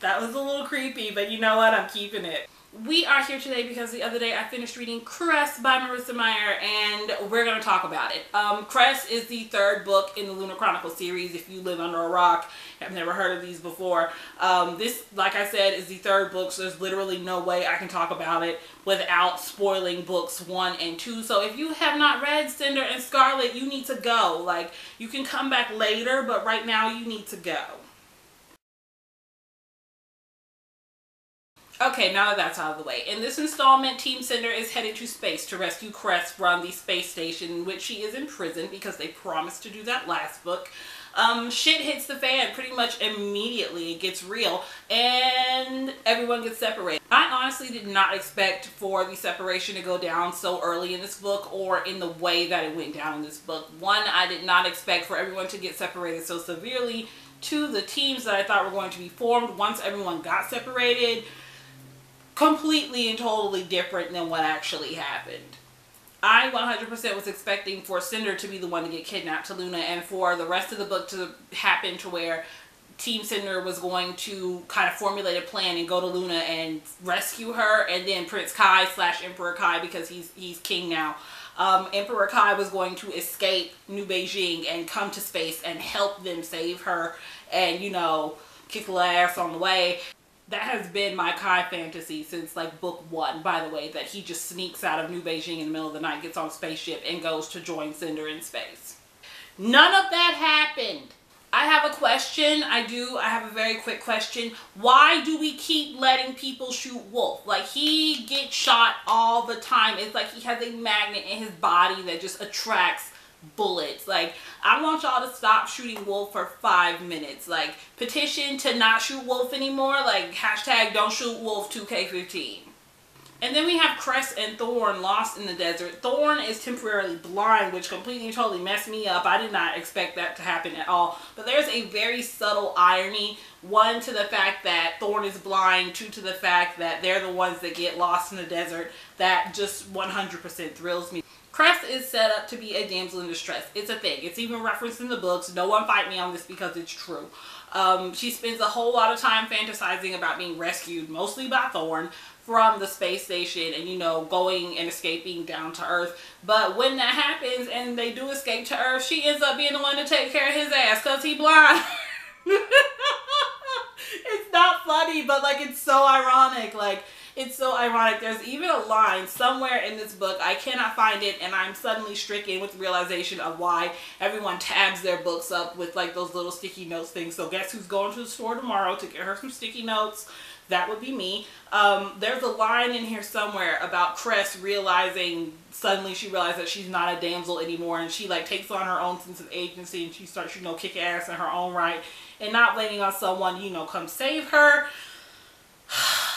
That was a little creepy, but you know what? I'm keeping it. We are here today because the other day I finished reading Cress by Marissa Meyer, and we're going to talk about it. Cress is the third book in the Lunar Chronicle series. If you live under a rock, I've never heard of these before. This, like I said, is the third book, so there's literally no way I can talk about it without spoiling books 1 and 2. So if you have not read Cinder and Scarlet, you need to go. Like, you can come back later, but right now you need to go. Okay, now that that's out of the way. In this installment, Team Cinder is headed to space to rescue Cress from the space station in which she is imprisoned because they promised to do that last book. Shit hits the fan pretty much immediately. It gets real and everyone gets separated. I honestly did not expect for the separation to go down so early in this book or in the way that it went down in this book. One, I did not expect for everyone to get separated so severely. Two, the teams that I thought were going to be formed once everyone got separated, completely and totally different than what actually happened. I 100% was expecting for Cinder to be the one to get kidnapped to Luna and for the rest of the book to happen to where Team Cinder was going to kind of formulate a plan and go to Luna and rescue her, and then Prince Kai / Emperor Kai, because he's king now. Emperor Kai was going to escape New Beijing and come to space and help them save her and, you know, kick the ass on the way. That has been my Kai fantasy since like book 1, by the way, that he just sneaks out of New Beijing in the middle of the night, gets on a spaceship, and goes to join Cinder in space. None of that happened. I have a question. I have a very quick question. Why do we keep letting people shoot Wolf? Like, he gets shot all the time. It's like he has a magnet in his body that just attracts bullets. Like, I want y'all to stop shooting Wolf for 5 minutes. Like, petition to not shoot Wolf anymore. Like, hashtag don't shoot Wolf 2K15. And then we have Cress and Thorn lost in the desert. Thorn is temporarily blind, which completely and totally messed me up. I did not expect that to happen at all. But there's a very subtle irony. 1, to the fact that Thorn is blind. 2, to the fact that they're the ones that get lost in the desert. That just 100% thrills me. Cress is set up to be a damsel in distress. It's a thing. It's even referenced in the books. No one fight me on this because it's true. She spends a whole lot of time fantasizing about being rescued, mostly by Thorn, from the space station and, you know, going and escaping down to Earth. But when that happens and they do escape to Earth, she ends up being the one to take care of his ass because he's blind. It's not funny, but like, it's so ironic. Like, it's so ironic. There's even a line somewhere in this book, I cannot find it, and I'm suddenly stricken with the realization of why everyone tabs their books up with like those little sticky notes things. So guess who's going to the store tomorrow to get her some sticky notes? That would be me. There's a line in here somewhere about Cress realizing, suddenly she realized that she's not a damsel anymore, and she like takes on her own sense of agency, and she starts, you know, kicking ass in her own right and not waiting on someone, you know, come save her.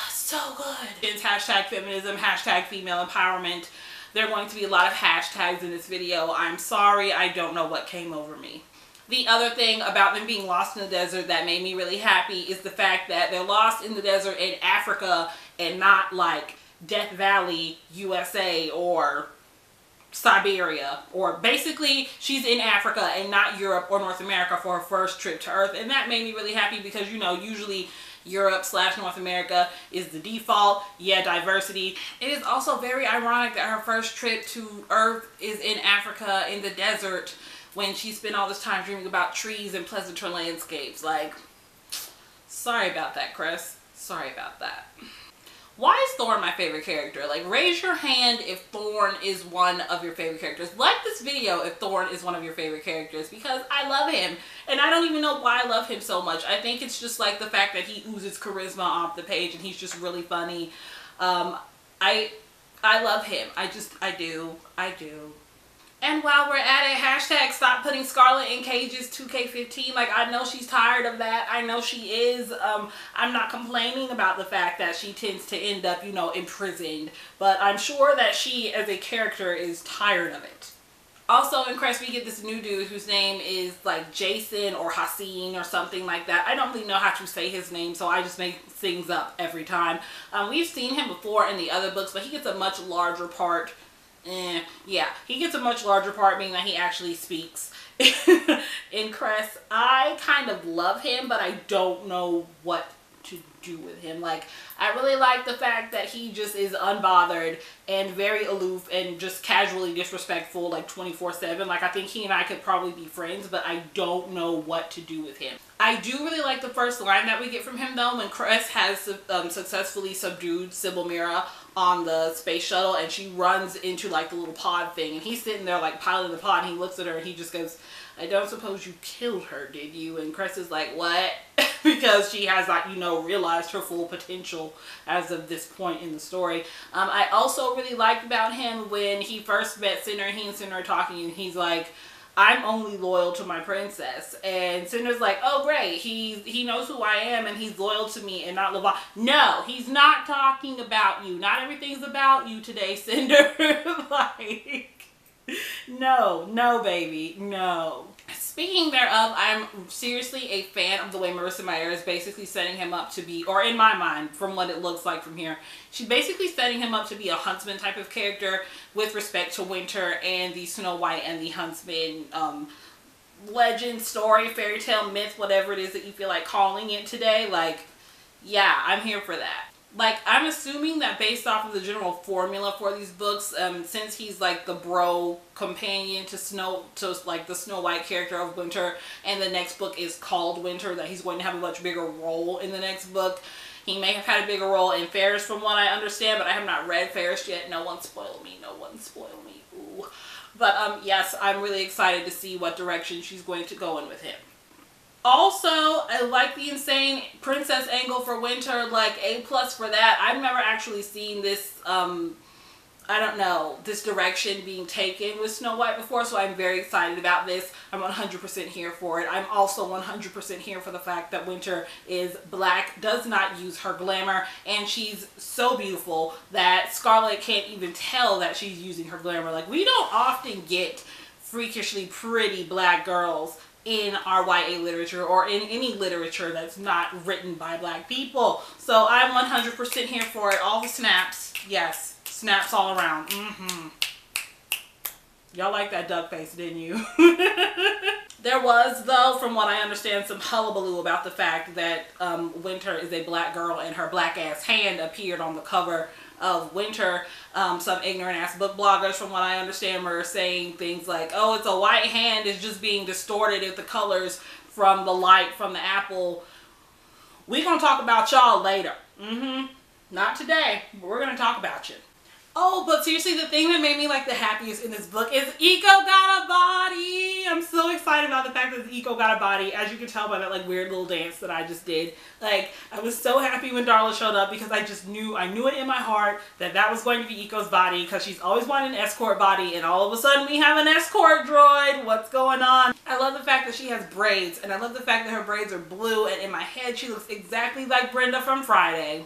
So good. It's hashtag feminism, hashtag female empowerment. There are going to be a lot of hashtags in this video. I'm sorry, I don't know what came over me. The other thing about them being lost in the desert that made me really happy is the fact that they're lost in the desert in Africa and not like Death Valley, USA, or Siberia. Or basically, she's in Africa and not Europe or North America for her first trip to Earth. And that made me really happy because, you know, usually Europe / North America is the default. Yeah, diversity. It is also very ironic that her first trip to Earth is in Africa in the desert when she spent all this time dreaming about trees and pleasanter landscapes. Like, sorry about that, Cress. Sorry about that. Why is Thorn my favorite character? Like, raise your hand if Thorn is one of your favorite characters. Like this video if Thorn is one of your favorite characters, because I love him. And I don't even know why I love him so much. I think it's just like the fact that he oozes charisma off the page and he's just really funny. I love him. I do. And while we're at it, hashtag stop putting Scarlet in cages 2K15. Like, I know she's tired of that. I know she is. I'm not complaining about the fact that she tends to end up, you know, imprisoned. But I'm sure that she, as a character, is tired of it. Also in Cress, we get this new dude whose name is like Jason or Hassan or something like that. I don't really know how to say his name, so I just make things up every time. We've seen him before in the other books, but he gets a much larger part. Yeah, he gets a much larger part, meaning that he actually speaks in Cress. I kind of love him, but I don't know what to do with him. Like, I really like the fact that he just is unbothered and very aloof and just casually disrespectful, like 24/7. Like, I think he and I could probably be friends, but I don't know what to do with him. I do really like the first line that we get from him, though, when Cress has successfully subdued Sybil Mira on the space shuttle, and she runs into like the little pod thing, and he's sitting there like piloting the pod, and he looks at her and he just goes, "I don't suppose you killed her, did you?" And Cress is like, "What?" Because she has, like, you know, realized her full potential as of this point in the story. I also really liked about him when he first met Cinder, and he and Cinder are talking, and he's like, "I'm only loyal to my princess." And Cinder's like, "Oh great, he knows who I am and he's loyal to me and not Levant." No, he's not talking about you. Not everything's about you today, Cinder. Like, no, baby, no. Speaking thereof, I'm seriously a fan of the way Marissa Meyer is basically setting him up to be, or in my mind, from what it looks like from here, she's basically setting him up to be a huntsman type of character with respect to Winter and the Snow White and the Huntsman legend, story, fairy tale, myth, whatever it is that you feel like calling it today. Like, yeah, I'm here for that. Like, I'm assuming that based off of the general formula for these books, since he's like the bro companion to like the Snow White character of Winter, and the next book is called Winter, that he's going to have a much bigger role in the next book. He may have had a bigger role in Ferris from what I understand, but I have not read Ferris yet. No one spoil me. No one spoil me. Ooh. But yes, I'm really excited to see what direction she's going to go in with him. Also, I like the insane princess angle for Winter, like A+ for that. I've never actually seen this, I don't know, this direction being taken with Snow White before, so I'm very excited about this. I'm 100% here for it. I'm also 100% here for the fact that Winter is black, does not use her glamour, and she's so beautiful that Scarlet can't even tell that she's using her glamour. Like, we don't often get freakishly pretty black girls in our YA literature or in any literature that's not written by black people. So I'm 100% here for it. All the snaps. Yes, snaps all around. Y'all like that duck face, didn't you? There was, though, from what I understand, some hullabaloo about the fact that Winter is a black girl and her black ass hand appeared on the cover of Winter. Some ignorant ass book bloggers, from what I understand, were saying things like, "Oh, it's a white hand, it's just being distorted with the colors from the light from the apple." We're gonna talk about y'all later. Not today, but we're gonna talk about you. Oh, but seriously, the thing that made me like the happiest in this book is Eco got a body. I'm so excited about the fact that Eco got a body, as you can tell by that like weird little dance that I just did. Like, I was so happy when Darla showed up because I knew it in my heart that that was going to be Eco's body, because she's always wanted an escort body, and all of a sudden we have an escort droid. What's going on? I love the fact that she has braids, and I love the fact that her braids are blue, and in my head she looks exactly like Brenda from Friday.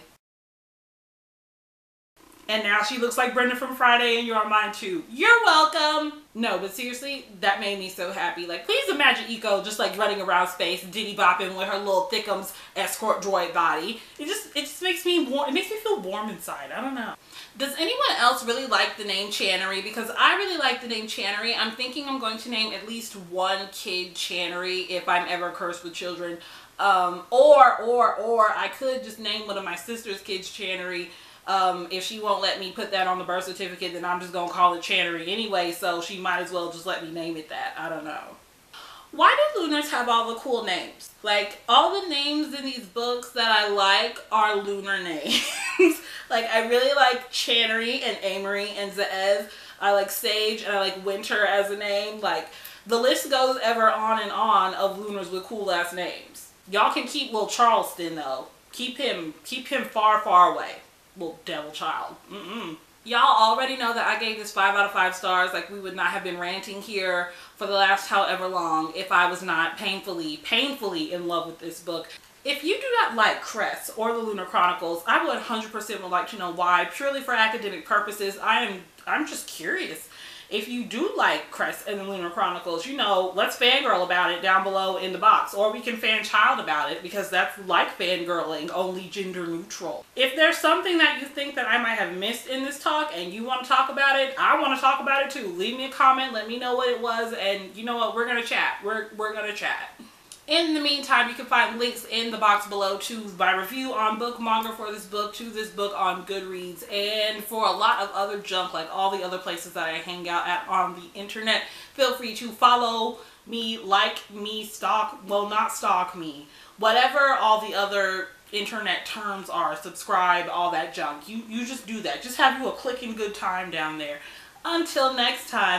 And now she looks like Brenda from Friday, and you're mine too. You're welcome. No, but seriously, that made me so happy. Like, please imagine Eco just like running around space, diddy bopping with her little thickums escort droid body. It just makes me warm. It makes me feel warm inside. I don't know. Does anyone else really like the name Channery? Because I really like the name Channery. I'm thinking I'm going to name at least one kid Channery if I'm ever cursed with children. Or I could just name one of my sister's kids Channery. If she won't let me put that on the birth certificate, then I'm just gonna call it Channery anyway, so she might as well just let me name it that. I don't know. Why do Lunars have all the cool names? Like, all the names in these books that I like are Lunar names. Like, I really like Channery and Amory and Zaev. I like Sage and I like Winter as a name. Like, the list goes ever on and on of Lunars with cool ass names. Y'all can keep Will Charleston though. Keep him far, far away. Little devil child. Y'all already know that I gave this 5 out of 5 stars. Like, we would not have been ranting here for the last however long if I was not painfully in love with this book. If you do not like Cress or the Lunar Chronicles, I would 100% would like to know why. Purely for academic purposes, I'm just curious. If you do like Cress and the Lunar Chronicles, you know, let's fangirl about it down below in the box. Or we can fanchild about it, because that's like fangirling, only gender neutral. If there's something that you think that I might have missed in this talk and you want to talk about it, I want to talk about it too. Leave me a comment, let me know what it was, and you know what, we're going to chat. We're going to chat. In the meantime, you can find links in the box below to my review on Book-Monger for this book, to this book on Goodreads, and for a lot of other junk, like all the other places that I hang out at on the internet. Feel free to follow me, like me, stalk, well, not stalk me, whatever all the other internet terms are, subscribe, all that junk. You just do that. Just have you a clicking good time down there. Until next time.